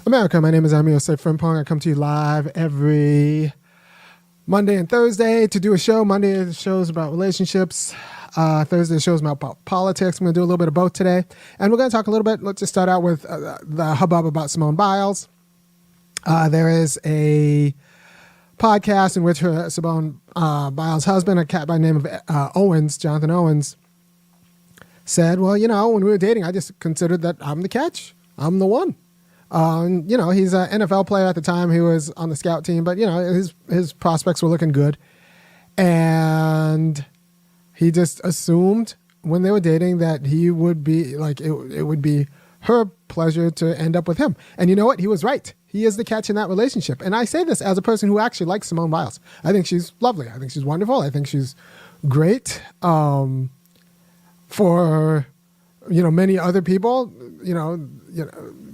America, my name is Osei-Frimpong. I come to you live every Monday and Thursday to do a show. Monday, the show's about relationships. Thursday, the show's about politics. I'm going to do a little bit of both today. And we're going to talk a little bit. Let's just start out with the hubbub about Simone Biles. There is a podcast in which Simone Biles' husband, a cat by the name of Jonathan Owens, said, well, when we were dating, I just considered that I'm the catch. I'm the one. He's an NFL player at the time. He was on the scout team, but his prospects were looking good. And he just assumed when they were dating that he would be like, it would be her pleasure to end up with him. And you know what? He was right. He is the catch in that relationship. And I say this as a person who actually likes Simone Biles. I think she's lovely. I think she's wonderful. I think she's great. For many other people,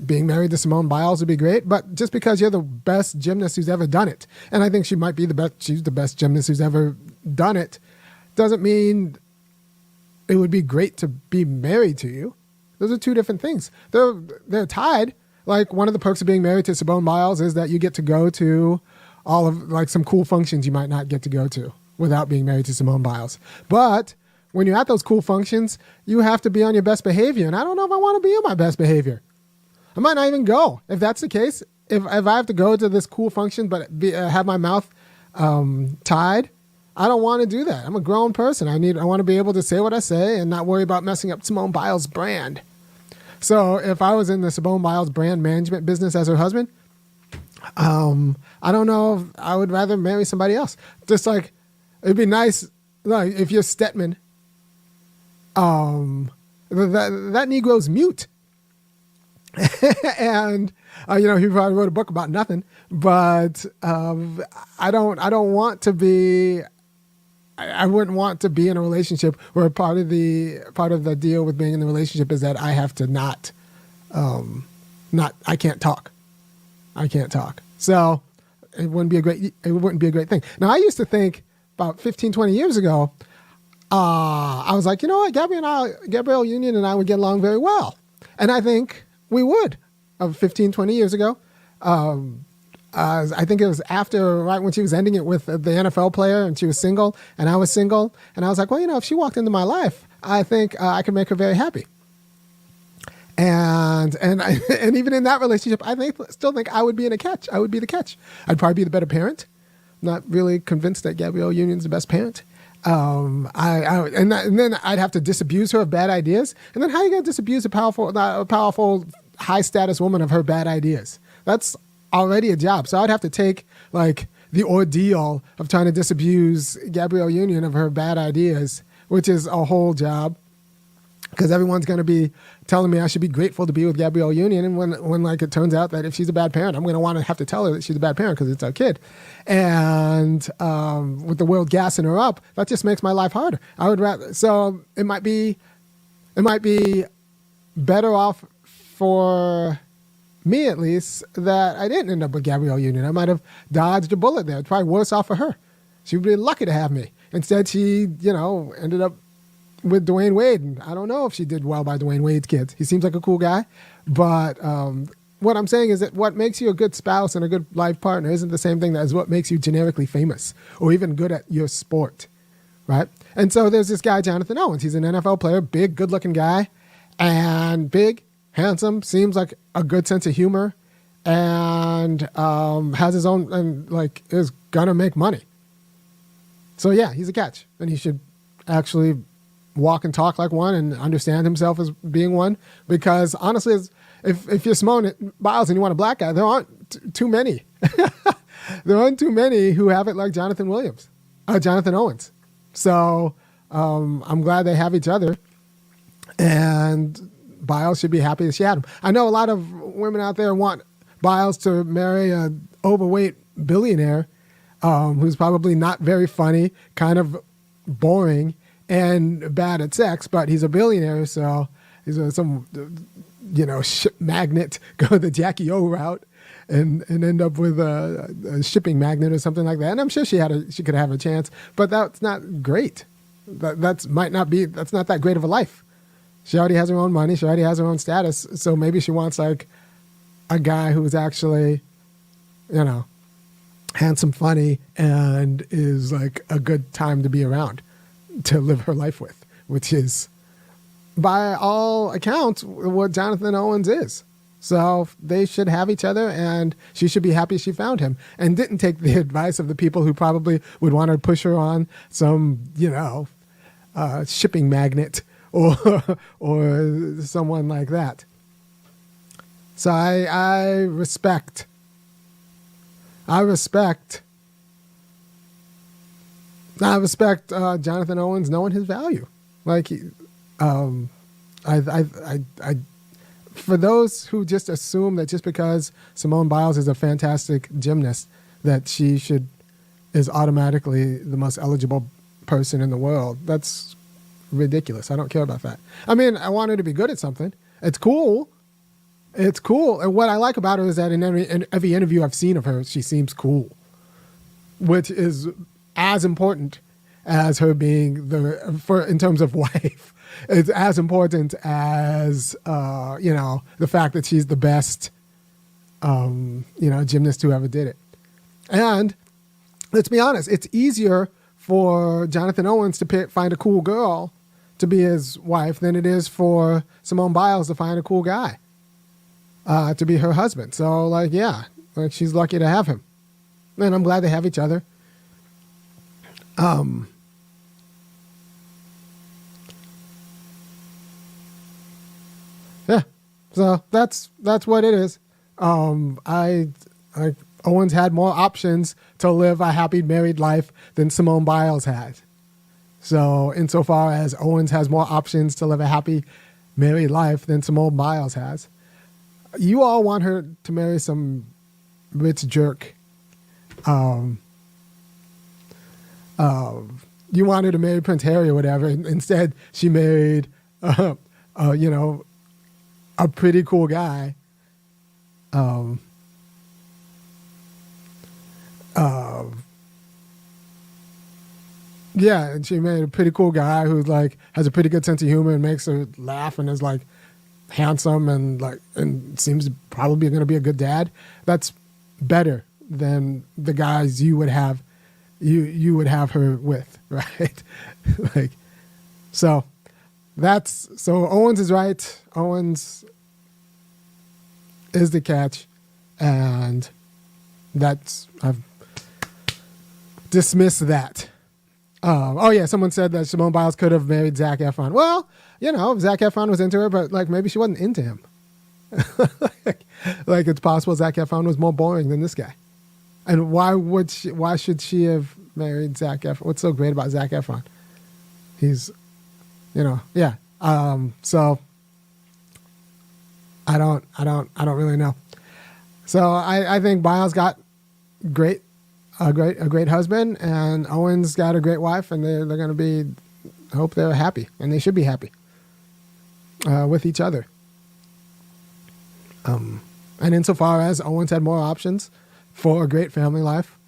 being married to Simone Biles would be great, but just because you're the best gymnast who's ever done it, and I think she might be the best, she's the best gymnast who's ever done it, doesn't mean it would be great to be married to you. Those are two different things. They're tied. Like, one of the perks of being married to Simone Biles is that you get to go to all of some cool functions you might not get to go to without being married to Simone Biles. But when you're at those cool functions, you have to be on your best behavior. And I don't know if I want to be on my best behavior. I might not even go. If that's the case, if I have to go to this cool function but have my mouth tied, I don't want to do that. I'm a grown person. I want to be able to say what I say and not worry about messing up Simone Biles' brand. So if I was in the Simone Biles brand management business as her husband, I don't know if I would rather marry somebody else. Just like, it'd be nice, like, if you're Stedman, that Negro's mute. And he probably wrote a book about nothing, but I wouldn't want to be in a relationship where part of the deal with being in the relationship is that I have to I can't talk. So it wouldn't be a great thing. Now, I used to think about 15, 20 years ago, I was like, you know what, Gabrielle Union and I would get along very well. And I think we would, 15, 20 years ago. I think it was right when she was ending it with the NFL player and she was single and I was single. And I was like, well, if she walked into my life, I think I could make her very happy. And even in that relationship, I still think I would be the catch. I'd probably be the better parent. I'm not really convinced that Gabrielle Union's the best parent. And then I'd have to disabuse her of bad ideas. And then how are you going to disabuse a powerful, high status woman of her bad ideas? That's already a job. So I'd have to take the ordeal of trying to disabuse Gabrielle Union of her bad ideas, which is a whole job, because everyone's going to be telling me I should be grateful to be with Gabrielle Union. And when it turns out that if she's a bad parent, I'm going to want to have to tell her that she's a bad parent because it's our kid. And with the world gassing her up, that just makes my life harder. I would rather, so it might be better off for me, at least, that I didn't end up with Gabrielle Union. I might have dodged a bullet there. It's probably worse off for her. She would be lucky to have me. Instead, she, ended up with Dwayne Wade. And I don't know if she did well by Dwayne Wade's kids. He seems like a cool guy. But what I'm saying is that what makes you a good spouse and a good life partner isn't the same thing as what makes you generically famous or even good at your sport, right? And so there's this guy, Jonathan Owens. He's an NFL player, big, good-looking guy, and big, handsome, seems like a good sense of humor, and has his own, and is gonna make money. So yeah, he's a catch, and he should actually walk and talk like one and understand himself as being one, because honestly, if you're Simone Biles and you want a black guy, there aren't too many. There aren't too many who have it like Jonathan Owens. So I'm glad they have each other, and Biles should be happy that she had him. I know a lot of women out there want Biles to marry an overweight billionaire who's probably not very funny, kind of boring, and bad at sex, but he's a billionaire, so he's some ship magnate, go the Jackie O route and end up with a shipping magnate or something like that. And I'm sure she could have a chance, but that's not great. That's not that great of a life. She already has her own money. She already has her own status. So maybe she wants a guy who's actually, you know, handsome, funny, and is like a good time to be around, to live her life with, which is, by all accounts, what Jonathan Owens is. So they should have each other, and she should be happy she found him and didn't take the advice of the people who probably would want to push her on some, shipping magnate or someone like that. So I respect Jonathan Owens knowing his value. Like, for those who just assume that just because Simone Biles is a fantastic gymnast, that she is automatically the most eligible person in the world, that's ridiculous. I don't care about that. I mean, I want her to be good at something. It's cool. And what I like about her is that in every interview I've seen of her, she seems cool, which is as important as her being in terms of wife. It's as important as, the fact that she's the best, gymnast who ever did it. And let's be honest, it's easier for Jonathan Owens to find a cool girl to be his wife than it is for Simone Biles to find a cool guy to be her husband. So, she's lucky to have him. And I'm glad they have each other. Yeah, so that's what it is. Owens had more options to live a happy married life than Simone Biles had. So insofar as Owens has more options to live a happy married life than Simone Biles has, you all want her to marry some rich jerk. You want her to marry Prince Harry or whatever. Instead, she married, a pretty cool guy. And she married a pretty cool guy who's like has a pretty good sense of humor and makes her laugh and is like handsome and seems probably going to be a good dad. That's better than the guys you would have her with, right? So Owens is right. Owens is the catch, and I've dismissed that. Someone said that Simone Biles could have married Zac Efron. Well, Zac Efron was into her, but maybe she wasn't into him. It's possible Zac Efron was more boring than this guy. And why should she have married Zac Efron? What's so great about Zac Efron? He's, so I don't really know. So I think Biles got a great husband, and Owens got a great wife, and they're going to be, I hope they're happy, and they should be happy with each other. And insofar as Owens had more options for a great family life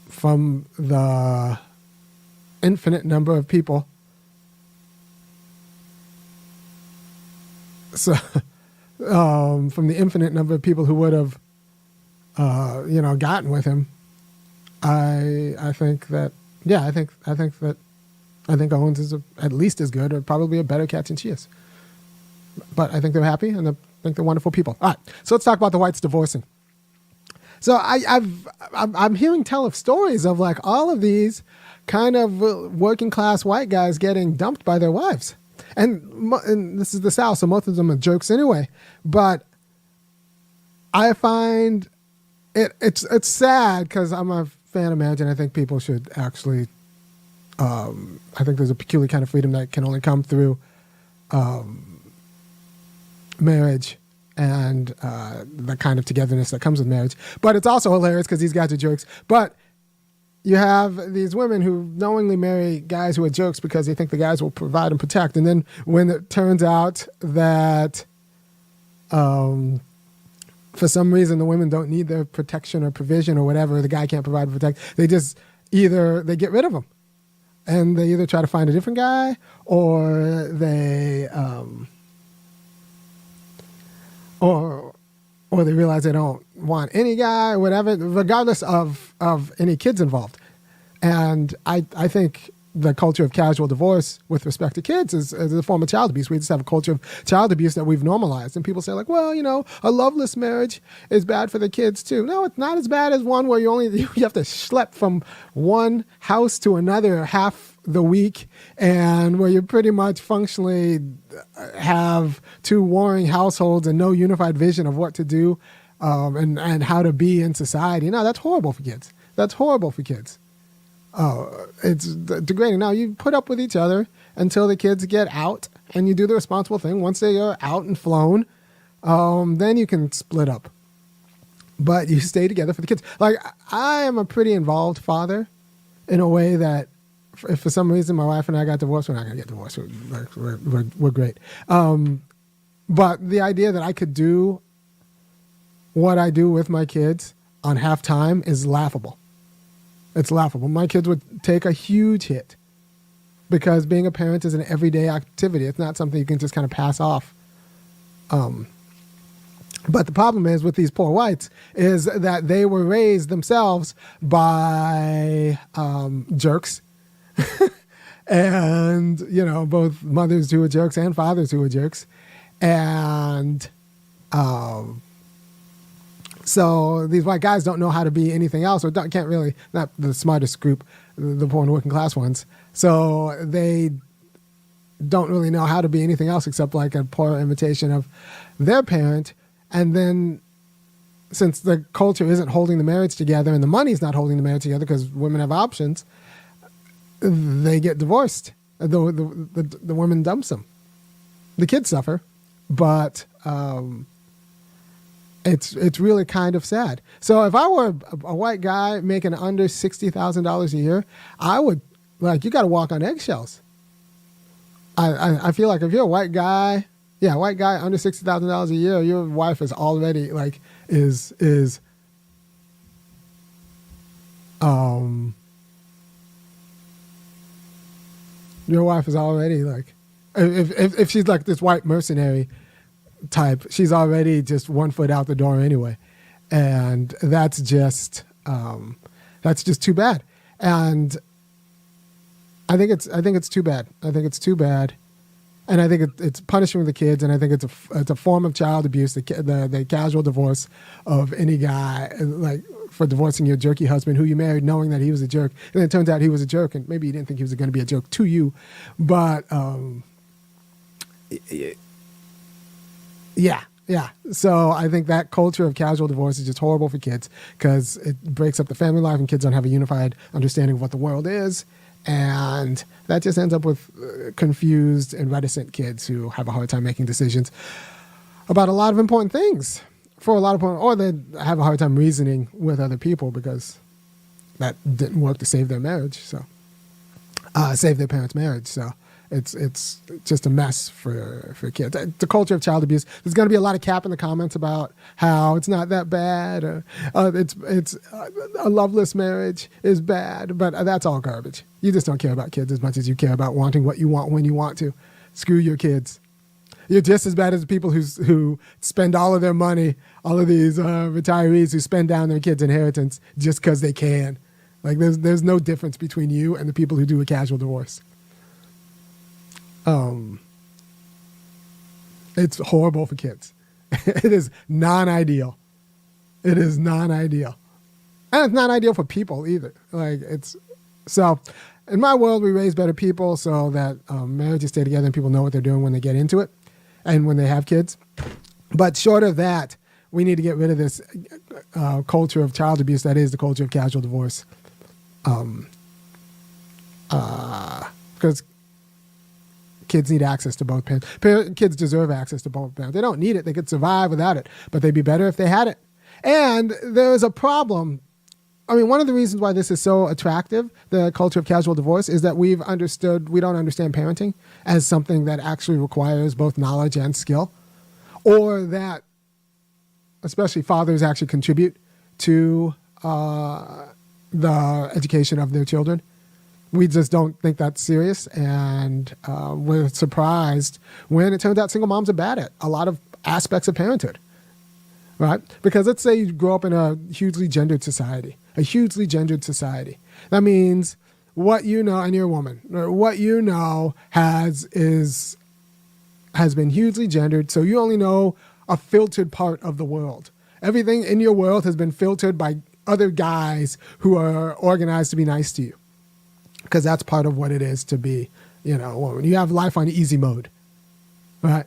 from the infinite number of people, from the infinite number of people who would have gotten with him, I think Owens is at least as good, or probably a better catch than she is. But I think they're happy, and I think they're wonderful people. All right, so let's talk about the whites divorcing. So I'm hearing tell of stories of all of these kind of working class white guys getting dumped by their wives, and this is the South, so most of them are jerks anyway. But I find it's sad because I'm a fan of marriage, and I think people should actually. I think there's a peculiar kind of freedom that can only come through marriage and the kind of togetherness that comes with marriage. But it's also hilarious because these guys are jerks. But you have these women who knowingly marry guys who are jerks because they think the guys will provide and protect. And then when it turns out that for some reason the women don't need their protection or provision or whatever, the guy can't provide and protect, they get rid of them. And they either try to find a different guy, or they or they realize they don't want any guy or whatever, regardless of any kids involved. And I think the culture of casual divorce with respect to kids is a form of child abuse. We just have a culture of child abuse that we've normalized. And people say like, well, a loveless marriage is bad for the kids too. No, it's not as bad as one where you have to schlep from one house to another half the week, and where you pretty much functionally have two warring households and no unified vision of what to do and how to be in society. No, that's horrible for kids. That's horrible for kids. It's degrading. Now, you put up with each other until the kids get out, and you do the responsible thing. Once they are out and flown, then you can split up. But you stay together for the kids. Like, I am a pretty involved father in a way that if for some reason my wife and I got divorced, we're not going to get divorced. We're great. But the idea that I could do what I do with my kids on half time is laughable. It's laughable. My kids would take a huge hit because being a parent is an everyday activity. It's not something you can just kind of pass off. But the problem is with these poor whites is that they were raised themselves by jerks. And, both mothers who were jerks and fathers who were jerks. And so these white guys don't know how to be anything else, or can't really, not the smartest group, the poor and working class ones. So they don't really know how to be anything else except like a poor imitation of their parent. And then since the culture isn't holding the marriage together and the money's not holding the marriage together because women have options, they get divorced. The woman dumps them. The kids suffer, but it's really kind of sad. So if I were a white guy making under $60,000 a year, I would, you got to walk on eggshells. I feel like if you're a white guy under $60,000 a year, your wife is already your wife is already if she's like this white mercenary type, she's already just 1 foot out the door anyway. And that's just too bad. And I think it's too bad. I think it's too bad. And I think it's punishing the kids, and I think it's a form of child abuse, the casual divorce of any guy, for divorcing your jerky husband who you married knowing that he was a jerk. And then it turns out he was a jerk, and maybe you didn't think he was going to be a jerk to you. But, yeah. So I think that culture of casual divorce is just horrible for kids because it breaks up the family life, and kids don't have a unified understanding of what the world is. And that just ends up with confused and reticent kids who have a hard time making decisions about a lot of important things or they have a hard time reasoning with other people because that didn't work to save their marriage. So, save their parents' marriage. So it's just a mess for kids. The culture of child abuse. There's going to be a lot of cap in the comments about how it's not that bad, or it's a loveless marriage is bad, but that's all garbage. You just don't care about kids as much as you care about wanting what you want when you want to. Screw your kids. You're just as bad as the people who spend all of their money, all of these retirees who spend down their kids' inheritance just because they can. There's no difference between you and the people who do a casual divorce. It's horrible for kids. It is non-ideal. It is non-ideal. And it's not ideal for people either. So in my world, we raise better people so that marriages stay together and people know what they're doing when they get into it and when they have kids. But short of that, we need to get rid of this culture of child abuse that is the culture of casual divorce. Because kids need access to both parents. Kids deserve access to both parents. They don't need it. They could survive without it, but they'd be better if they had it. And there's a problem. I mean, one of the reasons why this is so attractive, the culture of casual divorce, is that we don't understand parenting as something that actually requires both knowledge and skill, or that especially fathers actually contribute to the education of their children. We just don't think that's serious, and we're surprised when it turns out single moms are bad at a lot of aspects of parenthood. right? Because let's say you grow up in a hugely gendered society, That means what you know, and you're a woman, what you know has been hugely gendered. So you only know a filtered part of the world. Everything in your world has been filtered by other guys who are organized to be nice to you. Because that's part of what it is to be, a woman. You have life on easy mode, right?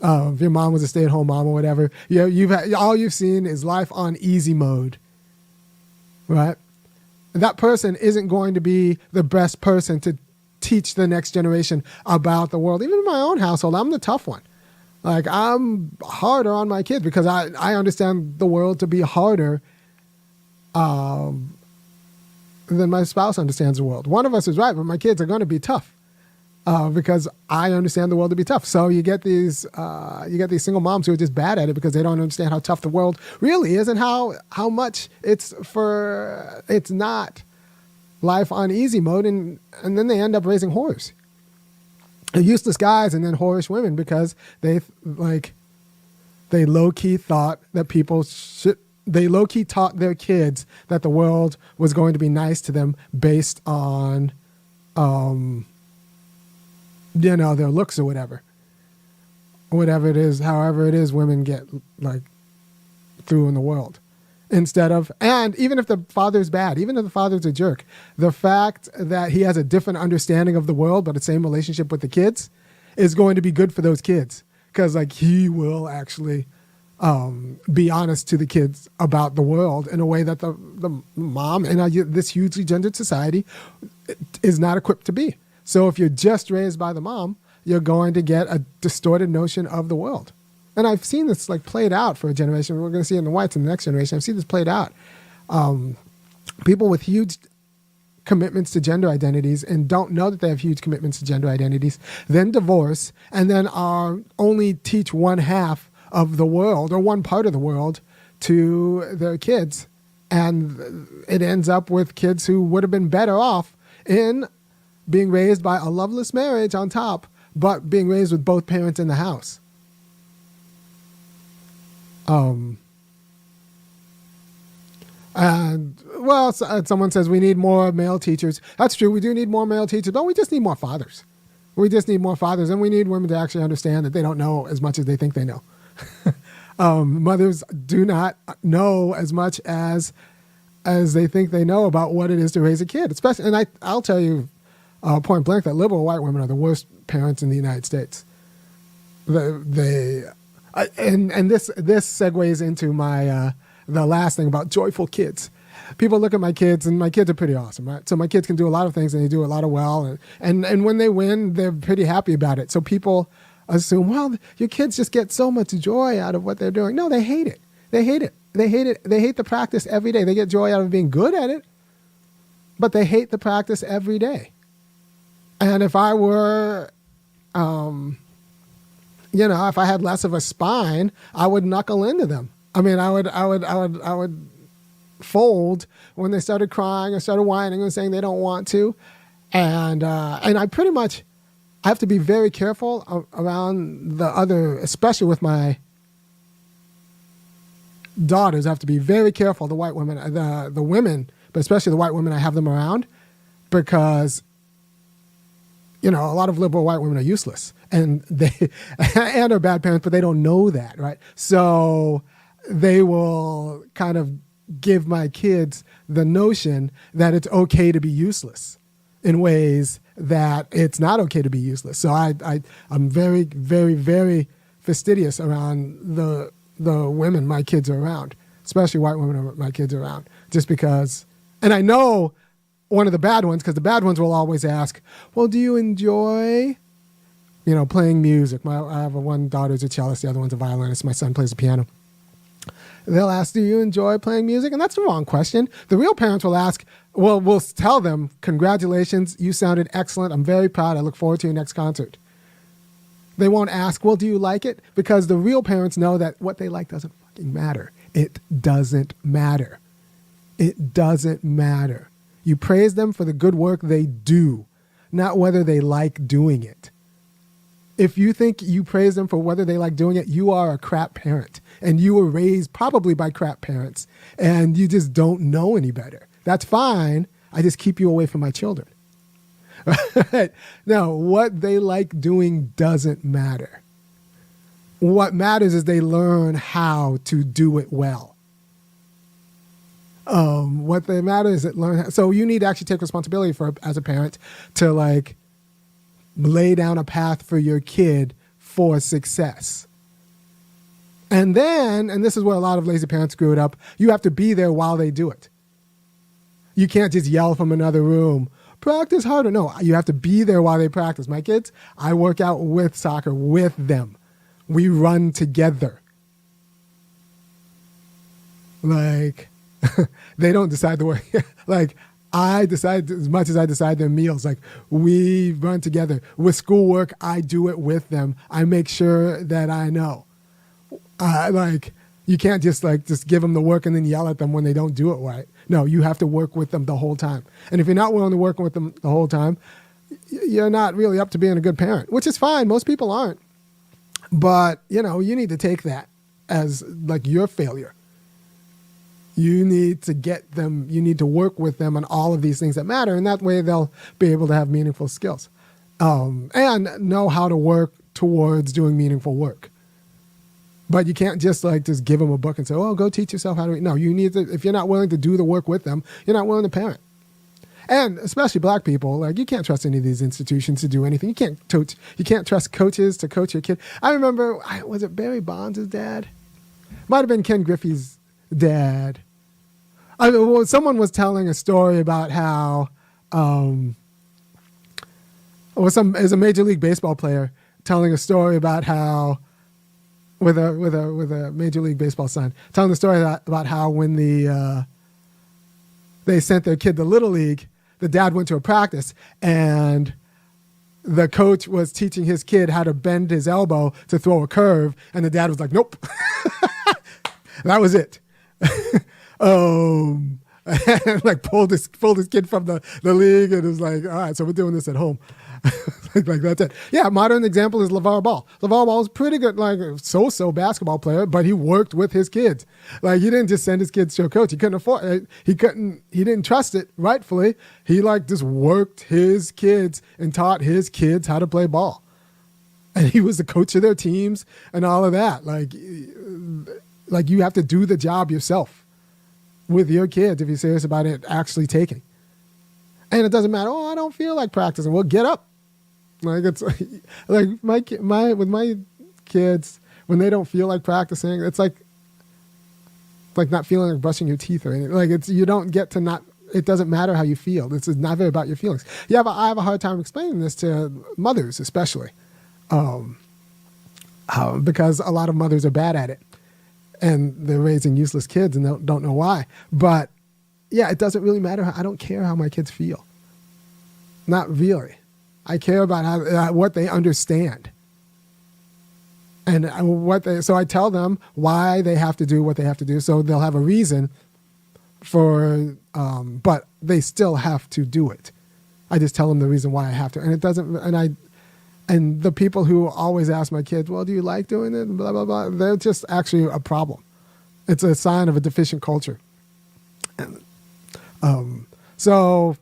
If your mom was a stay-at-home mom or whatever, all you've seen is life on easy mode, right? That person isn't going to be the best person to teach the next generation about the world. Even in my own household, I'm the tough one. Like, I'm harder on my kids because I understand the world to be harder than my spouse understands the world. One of us is right, but my kids are going to be tough because I understand the world to be tough. So you get these single moms who are just bad at it because they don't understand how tough the world really is and how much it's not life on easy mode, and then they end up raising whores. Useless guys and then whorish women because they low-key thought that they low-key taught their kids that the world was going to be nice to them based on their looks or whatever it is, however it is women get through in the world. And even if the father's bad, even if the father's a jerk, the fact that he has a different understanding of the world but the same relationship with the kids is going to be good for those kids because he will actually be honest to the kids about the world in a way that the mom in this hugely gendered society is not equipped to be. So if you're just raised by the mom, you're going to get a distorted notion of the world. And I've seen this played out for a generation. We're going to see it in the whites in the next generation. I've seen this played out. People with huge commitments to gender identities and don't know that they have huge commitments to gender identities, then divorce, and then only teach one half of the world or one part of the world to their kids. And it ends up with kids who would have been better off in being raised by a loveless marriage on top, but being raised with both parents in the house. Someone says we need more male teachers. That's true. We do need more male teachers, but we just need more fathers. And we need women to actually understand that they don't know as much as they think they know. Mothers do not know as much as they think they know about what it is to raise a kid. Especially, and I'll tell you point blank that liberal white women are the worst parents in the United States. And this segues into my the last thing about joyful kids. People look at my kids, and my kids are pretty awesome, right? So my kids can do a lot of things, and they do a lot of well, and when they win, they're pretty happy about it. So people assume, well, your kids just get so much joy out of what they're doing. No, they hate it. They hate the practice every day. They get joy out of being good at it, but they hate the practice every day. And if I were if I had less of a spine, I would knuckle into them. I mean, I would fold when they started crying or started whining and saying they don't want to. And I pretty much have to be very careful around the other, especially with my daughters. I have to be very careful, the white women, the women, but especially the white women I have them around, because a lot of liberal white women are useless and and are bad parents, but they don't know that, right? So they will kind of give my kids the notion that it's okay to be useless in ways that it's not okay to be useless. So I'm very, very, very fastidious around the women my kids are around, especially white women my kids are around, just because, and I know one of the bad ones, because the bad ones will always ask, well, do you enjoy, playing music? I have one daughter's a cellist, the other one's a violinist. My son plays the piano. They'll ask, do you enjoy playing music? And that's the wrong question. The real parents will ask, well, we'll tell them, congratulations, you sounded excellent. I'm very proud. I look forward to your next concert. They won't ask, well, do you like it? Because the real parents know that what they like doesn't fucking matter. It doesn't matter. It doesn't matter. You praise them for the good work they do, not whether they like doing it. If you think you praise them for whether they like doing it, you are a crap parent. And you were raised probably by crap parents. And you just don't know any better. That's fine. I just keep you away from my children. Now, what they like doing doesn't matter. What matters is they learn how to do it well. What they matter is that so you need to actually take responsibility for, as a parent, to like lay down a path for your kid for success. And then, and this is where a lot of lazy parents screw it up, you have to be there while they do it. You can't just yell from another room, practice harder. No, you have to be there while they practice. My kids, I work out with soccer with them. We run together. Like, they don't decide the way. Like, I decide as much as I decide their meals. Like, we run together. With schoolwork, I do it with them. I make sure that I know. Like, you can't just give them the work and then yell at them when they don't do it right. No, you have to work with them the whole time. And if you're not willing to work with them the whole time, you're not really up to being a good parent, which is fine. Most people aren't. But, you need to take that as like your failure. You need to get them, you need to work with them on all of these things that matter. And that way they'll be able to have meaningful skills and know how to work towards doing meaningful work. But you can't just give them a book and say, oh, go teach yourself how to read. No, you need to, if you're not willing to do the work with them, you're not willing to parent. And especially black people, you can't trust any of these institutions to do anything. You can't trust coaches to coach your kid. I remember, was it Barry Bonds' dad? Might have been Ken Griffey's dad. Someone was telling a story about how as a Major League Baseball player telling a story about how with a Major League Baseball son, telling the story about how when they sent their kid to Little League, the dad went to a practice and the coach was teaching his kid how to bend his elbow to throw a curve, and the dad was like, nope. That was it. And pulled his kid from the league, and it was like, all right, so we're doing this at home. Like that's it. Yeah, modern example is LeVar Ball. LeVar Ball is pretty good, so-so basketball player, but he worked with his kids. He didn't just send his kids to a coach. He couldn't afford it. He didn't trust it, rightfully. He just worked his kids and taught his kids how to play ball. And he was the coach of their teams and all of that. You have to do the job yourself with your kids if you're serious about it actually taking. And it doesn't matter, I don't feel like practicing. Well, get up. It's with my kids, when they don't feel like practicing, it's like not feeling like brushing your teeth or anything. You don't get to not, it doesn't matter how you feel. This is never about your feelings. Yeah, but I have a hard time explaining this to mothers, especially. Because a lot of mothers are bad at it. And they're raising useless kids and don't know why. But yeah, it doesn't really matter. I don't care how my kids feel. Not really. I care about what they understand. And so I tell them why they have to do what they have to do. So they'll have a reason but they still have to do it. I just tell them the reason why I have to. And it doesn't, and the people who always ask my kids, well, do you like doing it? Blah, blah, blah. They're just actually a problem. It's a sign of a deficient culture. So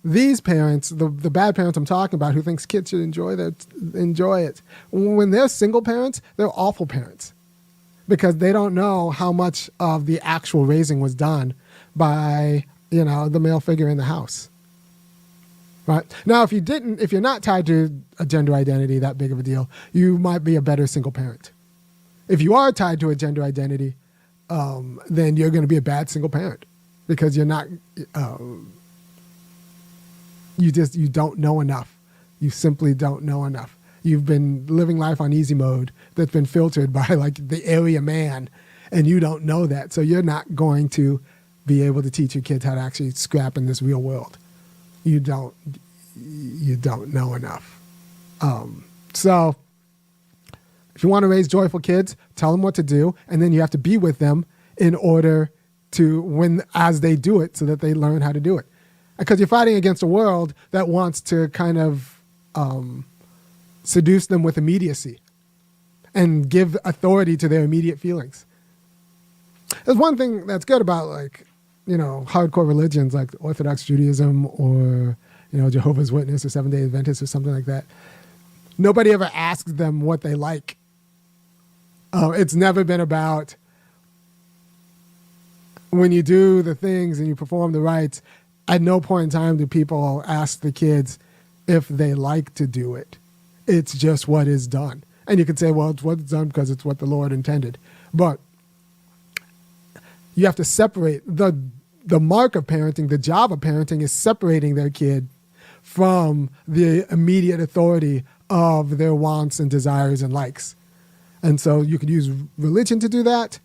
these parents, the bad parents I'm talking about who thinks kids should enjoy it. When they're single parents, they're awful parents because they don't know how much of the actual raising was done by, the male figure in the house. Right. Now, if you're not tied to a gender identity that big of a deal, you might be a better single parent. If you are tied to a gender identity, then you're going to be a bad single parent because you're not, you don't know enough. You simply don't know enough. You've been living life on easy mode that's been filtered by the area man, and you don't know that. So you're not going to be able to teach your kids how to actually scrap in this real world. You don't know enough. So if you want to raise joyful kids, tell them what to do, and then you have to be with them in order to as they do it so that they learn how to do it. Because you're fighting against a world that wants to kind of seduce them with immediacy and give authority to their immediate feelings. There's one thing that's good about, like, hardcore religions like Orthodox Judaism or, Jehovah's Witness or Seventh-day Adventists or something like that. Nobody ever asks them what they like. It's never been about when you do the things and you perform the rites, at no point in time do people ask the kids if they like to do it. It's just what is done. And you could say, well, it's what's done because it's what the Lord intended. But you have to separate the mark of parenting, the job of parenting is separating their kid from the immediate authority of their wants and desires and likes. And so you could use religion to do that,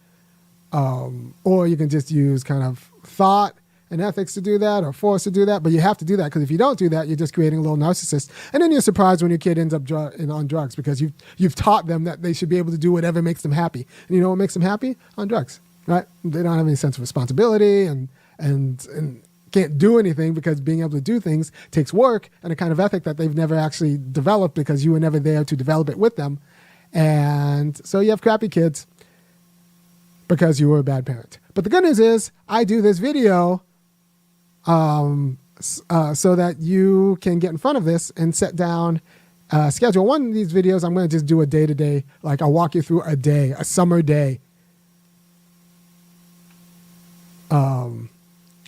or you can just use kind of thought and ethics to do that, or force to do that. But you have to do that, because if you don't do that, you're just creating a little narcissist. And then you're surprised when your kid ends up on drugs, because you've taught them that they should be able to do whatever makes them happy. And you know what makes them happy? On drugs, right? They don't have any sense of responsibility and can't do anything, because being able to do things takes work and a kind of ethic that they've never actually developed, because you were never there to develop it with them. And so you have crappy kids because you were a bad parent. But the good news is I do this video so that you can get in front of this and set down schedule. One of these videos, I'm going to just do a day-to-day, like I'll walk you through a day, a summer day.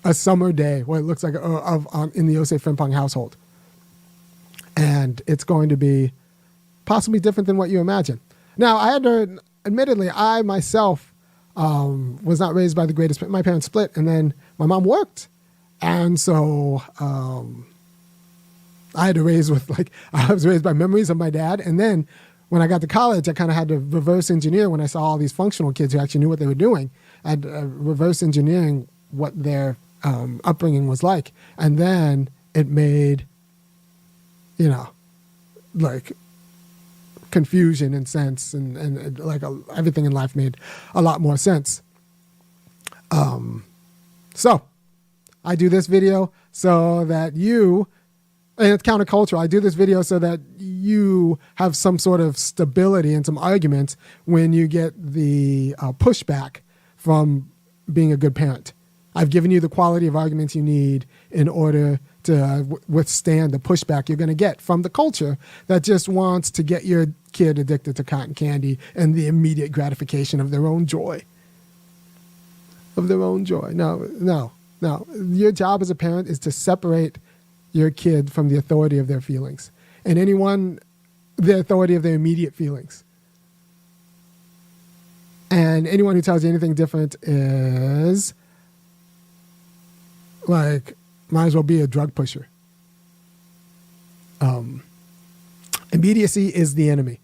A summer day, what it looks like in the Osei-Frimpong household. And it's going to be possibly different than what you imagine. Now, admittedly, I myself was not raised by the greatest. My parents split, and then my mom worked. And so I had to I was raised by memories of my dad. And then when I got to college, I kind of had to reverse engineer when I saw all these functional kids who actually knew what they were doing. I had reverse engineering what their upbringing was like. And then it made, like confusion and sense and everything in life made a lot more sense. So I do this video so that and it's countercultural. I do this video so that you have some sort of stability and some arguments when you get the pushback from being a good parent. I've given you the quality of arguments you need in order to withstand the pushback you're going to get from the culture that just wants to get your kid addicted to cotton candy and the immediate gratification of their own joy. No. Your job as a parent is to separate your kid from the authority of their feelings, and the authority of their immediate feelings. And anyone who tells you anything different is might as well be a drug pusher. Immediacy is the enemy.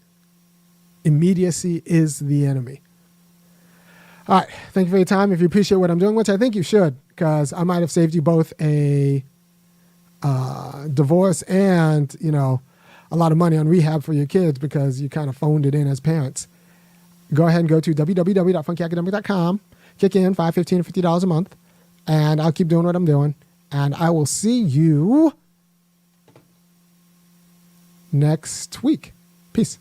All right. Thank you for your time. If you appreciate what I'm doing, which I think you should, because I might have saved you both a divorce and, a lot of money on rehab for your kids because you kind of phoned it in as parents. Go ahead and go to www.funkyacademic.com, kick in $5, $15, or $50 a month, and I'll keep doing what I'm doing. And I will see you next week. Peace.